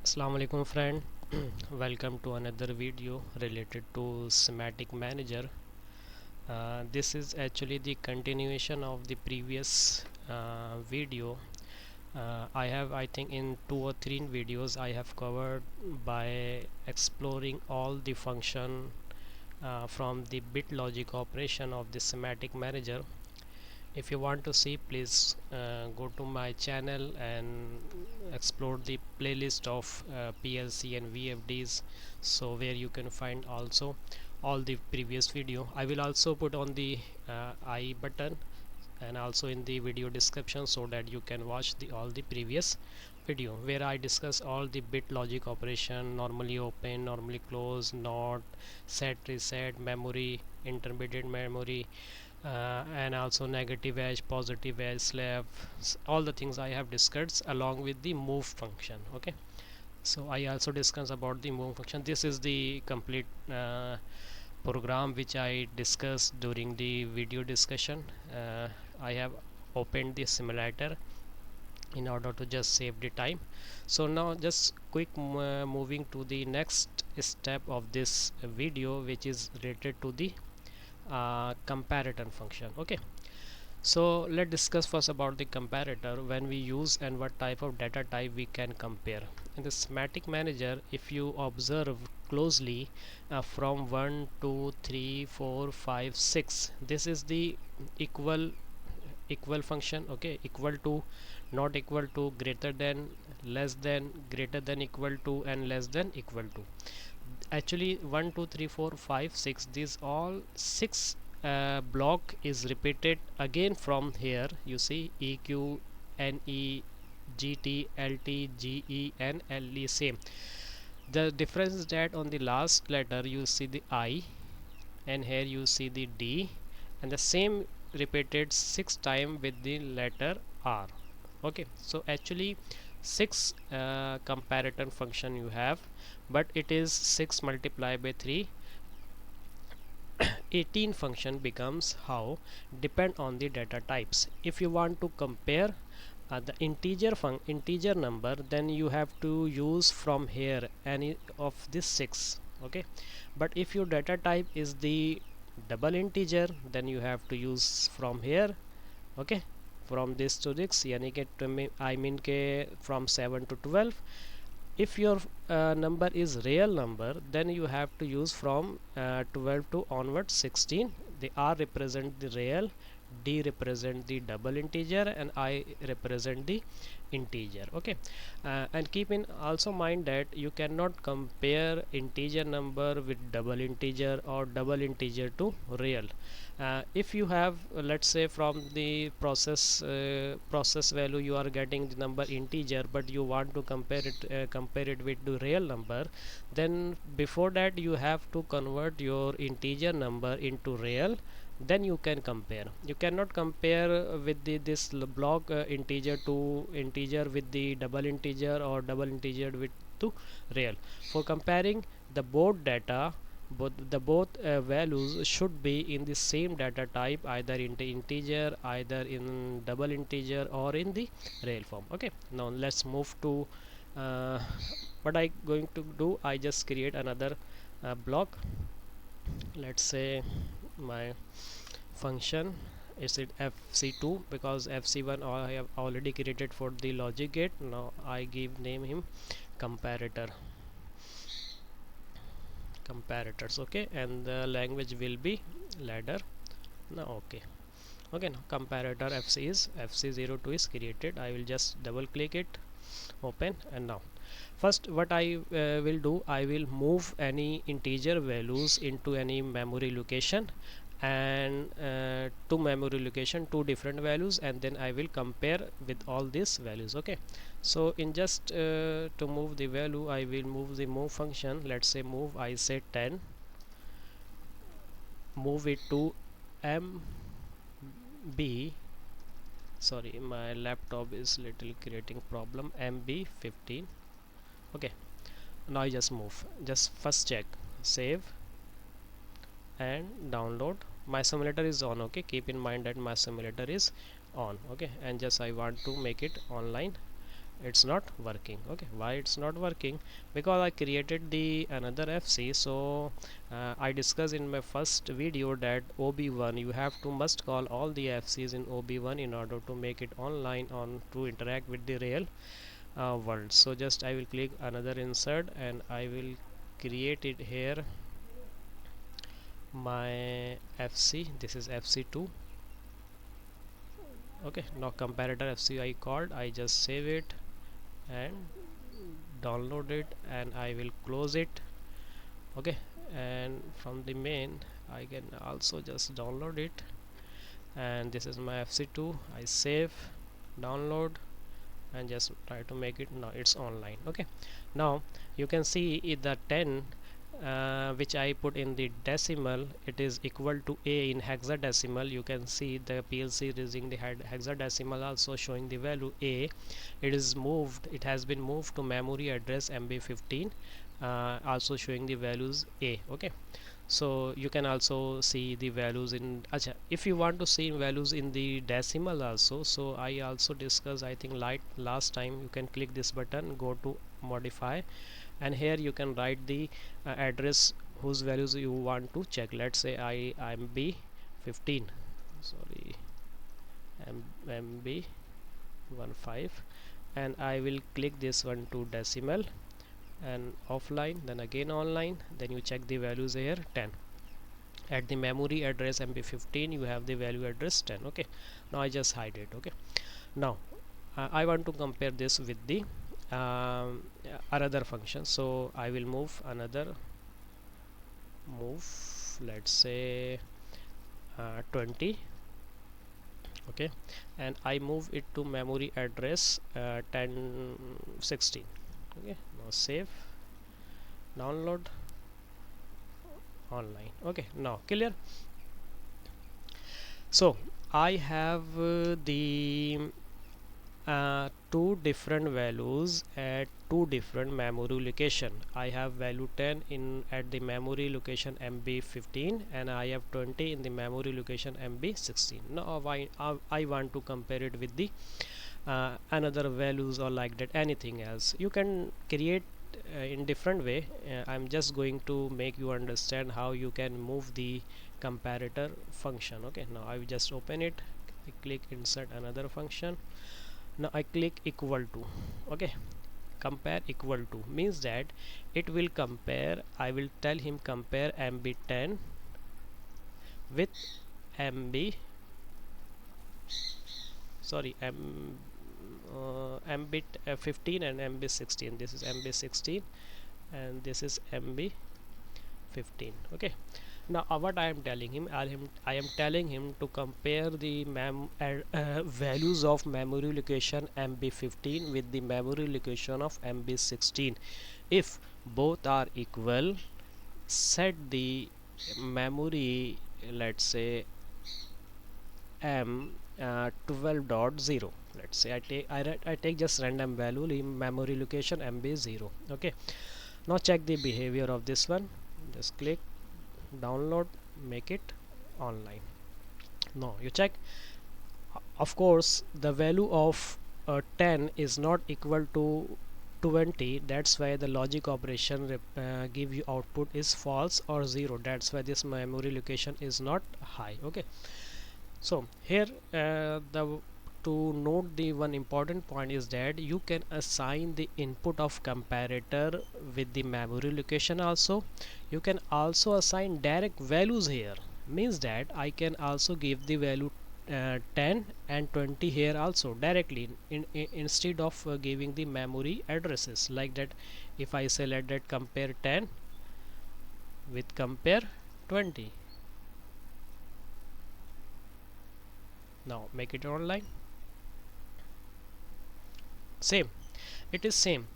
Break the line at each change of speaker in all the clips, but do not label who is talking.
Assalamu alaikum friend. Welcome to another video related to SIMATIC Manager. This is actually the continuation of the previous video. I think in 2 or 3 videos I have covered by exploring all the function from the bit logic operation of the SIMATIC Manager. If you want to see, please go to my channel and explore the playlist of PLC and VFDs, so where you can find also all the previous video. I will also put on the I button and also in the video description, so that you can watch all the previous video where I discuss all the bit logic operation, normally open, normally close, not, set, reset, memory, intermediate memory, and also negative edge, positive edge, slab, all the things I have discussed along with the move function. Okay, so I also discuss about the move function. This is the complete program which I discussed during the video discussion. I have opened the simulator in order to just save the time. So now just quick moving to the next step of this video, which is related to the comparator function. Okay, so let's discuss first about the comparator, when we use and what type of data type we can compare. In the SIMATIC Manager, if you observe closely, from 1 2 3 4 5 6, this is the equal function. Okay, equal to, not equal to, greater than, less than, greater than equal to, and less than equal to. Actually 1 2 3 4 5 6, these all 6 block is repeated again from here. You see EQ, NE, GT, LT, GE and LE, same. The difference is that on the last letter you see the I, and here you see the D, and the same repeated 6 times with the letter R. Okay, so actually 6 comparator function you have, but it is 6 multiplied by 3, 18 function becomes. How? Depend on the data types. If you want to compare the integer number, then you have to use from here any of these 6. Okay, but if your data type is the double integer, then you have to use from here. Okay, from this to this, yani ke I mean ke from 7 to 12. If your number is real number, then you have to use from 12 to onward 16. The R represent the real, D represent the double integer, and I represent the integer. Okay, and keep in also mind that you cannot compare integer number with double integer or double integer to real. If you have, let's say, from the process value you are getting the number integer, but you want to compare it with the real number, then before that you have to convert your integer number into real, then you can compare. You cannot compare with this block integer to integer with the double integer, or double integer with to real. For comparing the both data, both values should be in the same data type, either in the integer, either in double integer, or in the real form. Okay, now let's move to what I going to do. I just create another block. Let's say my function is it FC2, because FC1 I have already created for the logic gate. Now I give name him comparators. Okay, and the language will be ladder. Now okay, now comparator FC02 is created. I will just double click it, open, and now first what I will do, I will move any integer values into any memory location, and to memory location 2 different values, and then I will compare with all these values. Okay, so in just to move the value, I will move the move function. Let's say move, I say 10, move it to MB, sorry, my laptop is little creating problem, MB 15. Okay, now I just move, just first check, save and download. My simulator is on. Okay, keep in mind that my simulator is on. Okay, and just I want to make it online, it's not working. Okay, why it's not working? Because I created the another FC. So I discussed in my first video that OB1 you have to must call all the FCs in OB1 in order to make it online on to interact with the real world. So just I will click another insert and I will create it here my FC. This is FC2. Okay, now comparator FC I called. I just save it and download it, and I will close it. Okay, and from the main I can also just download it, and this is my FC2. I save, download, and just try to make it. Now it's online. Okay, now you can see the 10 which I put in the decimal, it is equal to A in hexadecimal. You can see the PLC using the hexadecimal also showing the value A. It is moved, it has been moved to memory address MB15, also showing the values A. Okay, so you can also see the values in Acha. If you want to see values in the decimal also, so I also discussed, I think like last time, you can click this button, go to modify, and here you can write the address whose values you want to check. Let's say I'm B15, sorry, MB15, and I will click this one to decimal and offline, then again online, then you check the values here 10. At the memory address MB15 you have the value address 10. Okay, now I just hide it. Okay, now I want to compare this with the another function, so I will move another let's say 20. Okay, and I move it to memory address 1016. Okay, now save, download, online. Okay, now clear. So I have the two different values at two different memory location. I have value 10 in at the memory location MB15, and I have 20 in the memory location MB16. Now I want to compare it with the another values or like that, anything else you can create in different way. I'm just going to make you understand how you can move the comparator function. Okay, now I will just open it. I click insert another function. Now I click equal to. Okay, compare equal to means that it will compare. I will tell him compare MB10 with MB sorry MB15 and MB16. This is MB16 and this is MB15. Okay, now what I am telling him, I am telling him to compare the values of memory location MB15 with the memory location of MB16. If both are equal, set the memory, let's say M12.0. let's say I take just random value in memory location MB0. Okay, now check the behavior of this one. Just click download, make it online. Now you check, of course the value of 10 is not equal to 20. That's why the logic operation give you output is false or 0. That's why this memory location is not high. Okay, so here to note the one important point is that you can assign the input of comparator with the memory location also. You can also assign direct values here, means that I can also give the value 10 and 20 here also directly instead of giving the memory addresses like that. If I say let that compare 10 with compare 20, now make it online, same, it is same,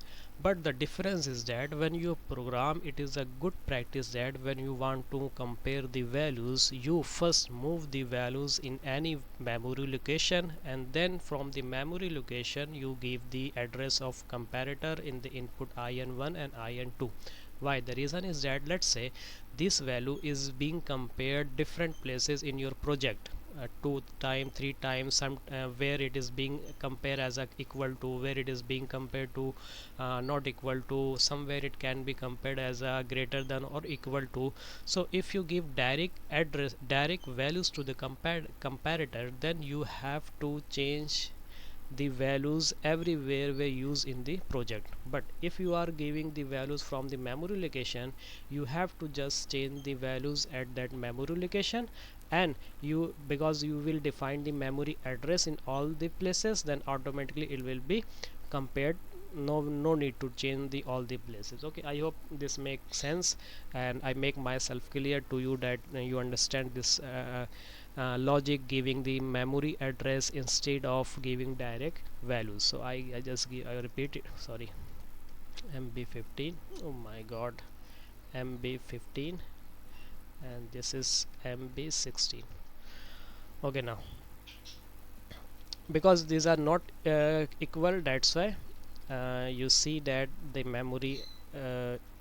but the difference is that when you program, it is a good practice that when you want to compare the values, you first move the values in any memory location, and then from the memory location you give the address of comparator in the input IN1 and IN2. Why? The reason is that let's say this value is being compared different places in your project. two time, three times, some where it is being compared as a equal to, where it is being compared to not equal to, somewhere it can be compared as a greater than or equal to. So if you give direct values to the comparator, then you have to change the values everywhere we use in the project. But if you are giving the values from the memory location, you have to just change the values at that memory location, and you, because you will define the memory address in all the places, then automatically it will be compared. No need to change the all the places. Okay, I hope this makes sense, and I make myself clear to you that you understand this logic giving the memory address instead of giving direct values. So I just I repeat it, sorry, MB15, oh my god, MB15, and this is MB16. Okay, now because these are not equal, that's why you see that the memory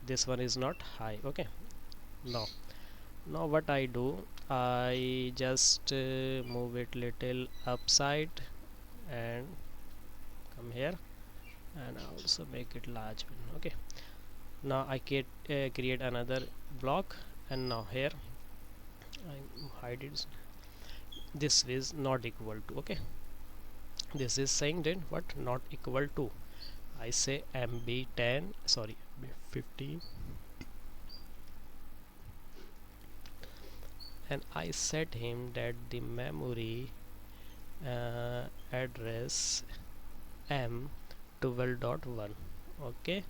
this one is not high. Okay, now what I do, I just move it little upside and come here, and also make it large. Okay, now I create another block, and now here I hide it. This is not equal to. Okay, this is saying then what, not equal to. I say MB10, sorry, MB15, and I set him that the memory address M12.1. okay,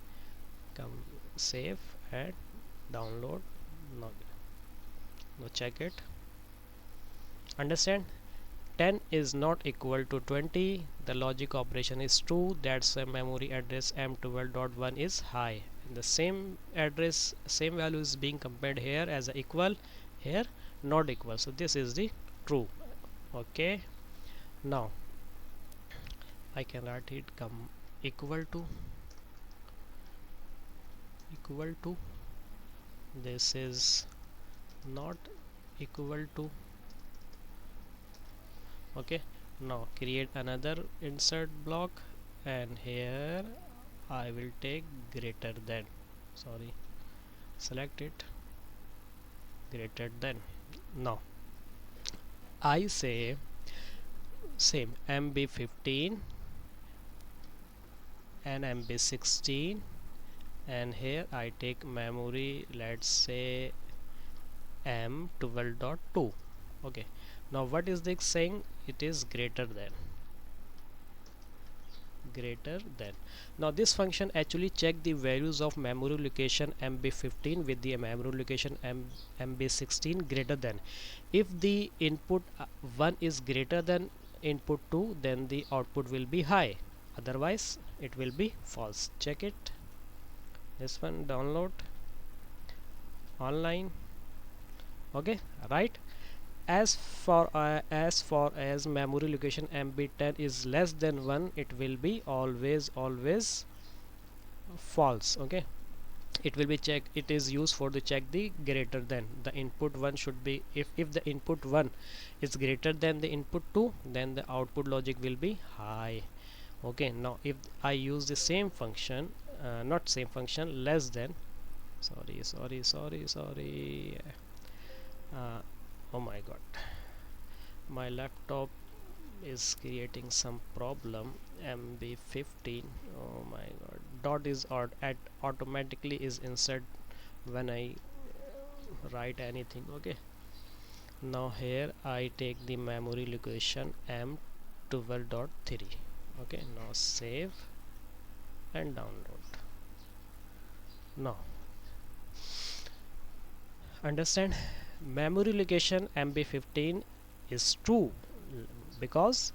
come save and download. Now check it. Understand, 10 is not equal to 20, the logic operation is true, that's why memory address M12.1 is high. And the same address, same value is being compared here as a equal, here not equal, so this is the true. Okay, now I can write it come equal to, this is not equal to. Okay, now create another insert block, and here I will take greater than, sorry, select it, greater than. Now I say same MB15 and MB16, and here I take memory, let's say M12.2. okay, now what is this saying? It is greater than. Now this function actually check the values of memory location MB15 with the memory location MB16 greater than. If the input 1 is greater than input 2, then the output will be high, otherwise it will be false. Check it, this one, download online. Okay, right, as far as memory location MB10 is less than 1, it will be always false. Okay, it will be check, it is used for to check the greater than. The input 1 should be, if the input 1 is greater than the input 2, then the output logic will be high. Okay, now if I use the same function, not same function, less than, sorry, oh my god, my laptop is creating some problem. MB15, oh my god, dot is automatically is insert when I write anything. Okay, now here I take the memory location M12.3. okay, now save and download. Now understand, memory location MB15 is true because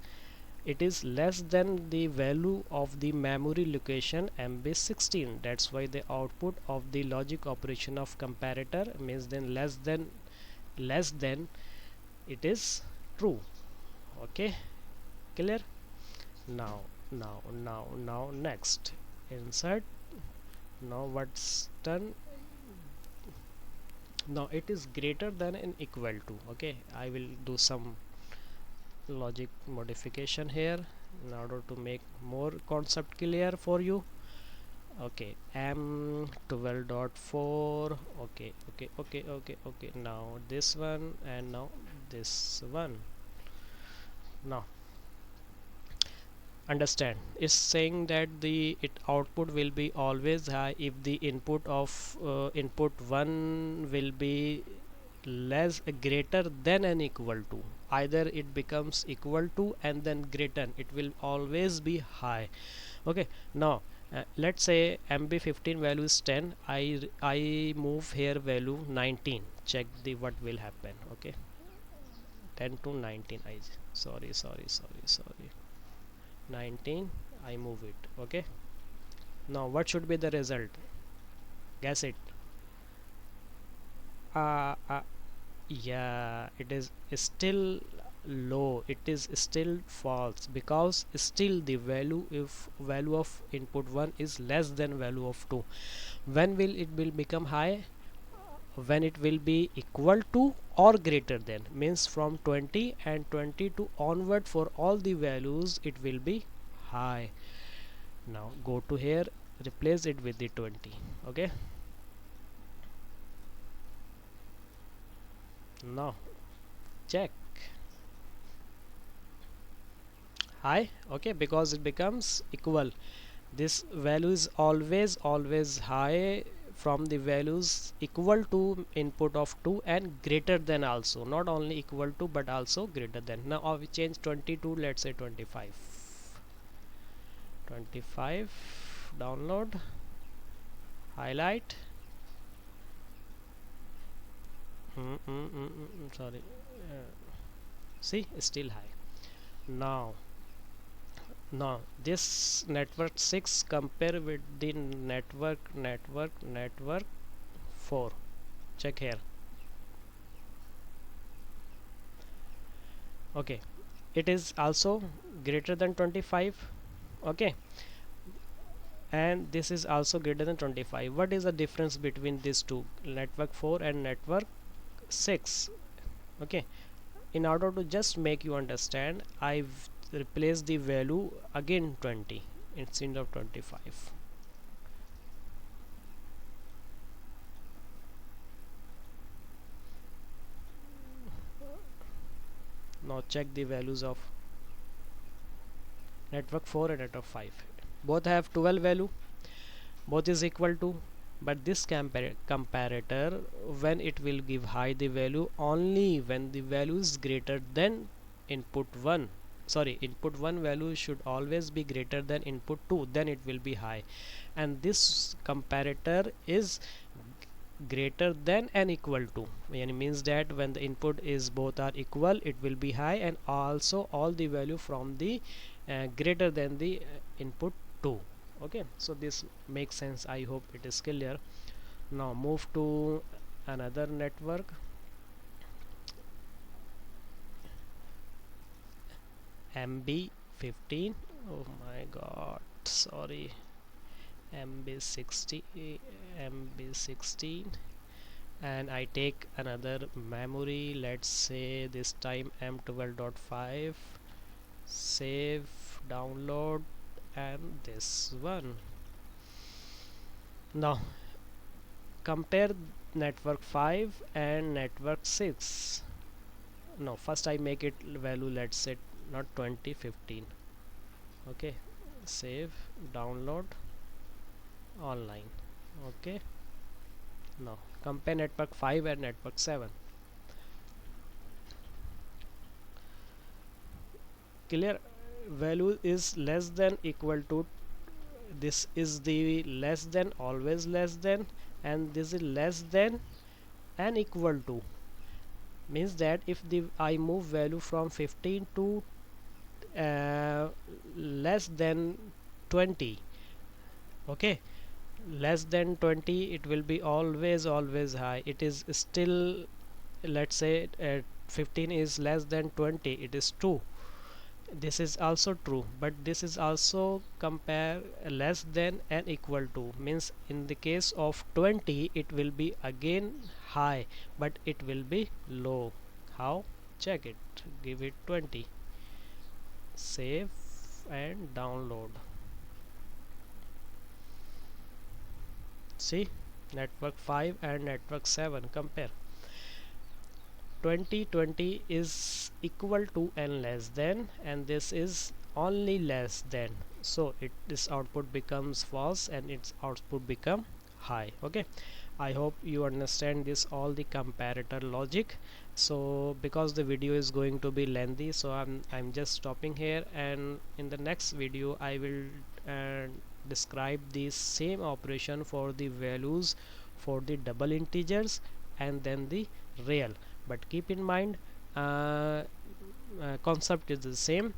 it is less than the value of the memory location MB16. That's why the output of the logic operation of comparator means then less than it is true. Okay, clear? Now next insert. Now what's done, now it is greater than and equal to. Okay, I will do some logic modification here in order to make more concept clear for you. Okay, M12.4. Okay, now this one and now this one. Now understand, it's saying that the output will be always high if the input of input 1 will be less greater than and equal to, either it becomes equal to and then greater, it will always be high. Okay, now let's say MB15 value is 10. I move here value 19. Check the what will happen. Okay, 10 to 19. Sorry, 19. I move it. Okay, now what should be the result? Guess it. uh, uh, yeah, it is still low, it is still false, because still the value, if value of input 1 is less than value of 2. When will it will become high? When it will be equal to or greater than, means from 20 and 22 onward, for all the values it will be high. Now go to here, replace it with the 20. Okay, now check. High. Okay, because it becomes equal, this value is always high from the values equal to input of 2 and greater than also, not only equal to but also greater than. Now we change 20 to, let's say, 25. 25, download, highlight. Sorry, see, still high. Now this network 6 compare with the network 4. Check here. Okay, it is also greater than 25. Okay, and this is also greater than 25. What is the difference between these two, network 4 and network 6? Okay, in order to just make you understand, I've replaced the value again 20 instead of 25. Now check the values of network 4 and network 5. Both have 12 value, both is equal to, but this comparator, when it will give high the value only when the value is greater than input 1. Sorry, input 1 value should always be greater than input 2, then it will be high. And this comparator is greater than and equal to, and it means that when the input is both are equal, it will be high, and also all the value from the greater than the input 2. Okay, so this makes sense, I hope it is clear. Now move to another network, MB15. Oh my god, sorry, MB16, and I take another memory, let's say this time M12.5. Save, download, and this one. Now compare network 5 and network 6. No, first I make it value, let's say not 20, 15. Okay, save, download, online. Okay, now compare network 5 and network 7. Clear, value is less than equal to, this is the less than, always less than, and this is less than and equal to, means that if the I move value from 15 to less than 20. Okay, less than 20, it will be always high. It is still, let's say 15 is less than 20, it is 2. This is also true, but this is also compare less than and equal to, means in the case of 20 it will be again high, but it will be low. How? Check it, give it 20. save and download. See, network 5 and network 7 compare. 2020 is equal to and less than, and this is only less than, so this output becomes false and its output become high. Okay, I hope you understand this all the comparator logic. So because the video is going to be lengthy, so I'm just stopping here, and in the next video I will describe the same operation for the values for the double integers and then the real. But keep in mind, concept is the same.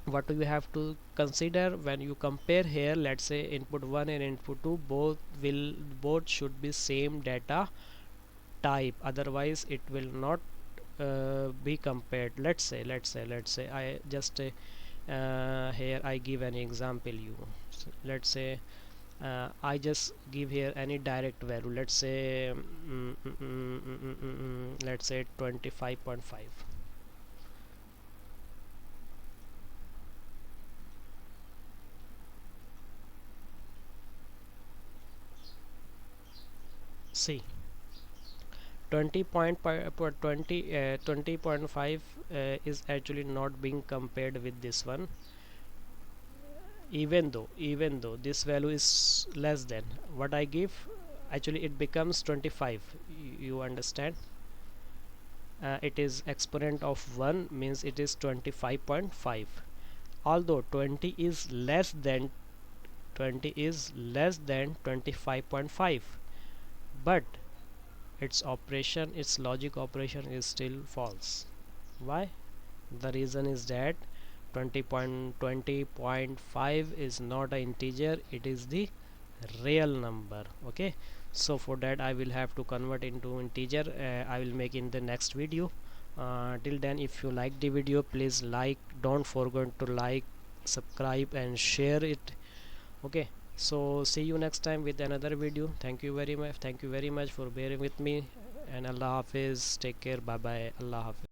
What you have to consider when you compare here, let's say input 1 and input 2 both should be same data type, otherwise it will not be compared. Let's say I just here I give an example you. So let's say I just give here any direct value, let's say let's say 25.5. See, 20.5 is actually not being compared with this one, even though this value is less than what I give. Actually it becomes 25. You understand, it is exponent of 1 means it is 25.5. Although 20 is less than 25.5, but its logic operation is still false. Why? The reason is that 20.5 is not an integer, it is the real number. Okay, so for that I will have to convert into integer. I will make in the next video. Till then, if you like the video, please like, don't forget to like, subscribe and share it. Okay, so see you next time with another video. Thank you very much for bearing with me, and Allah Hafiz. Take care. Bye bye. Allah Hafiz.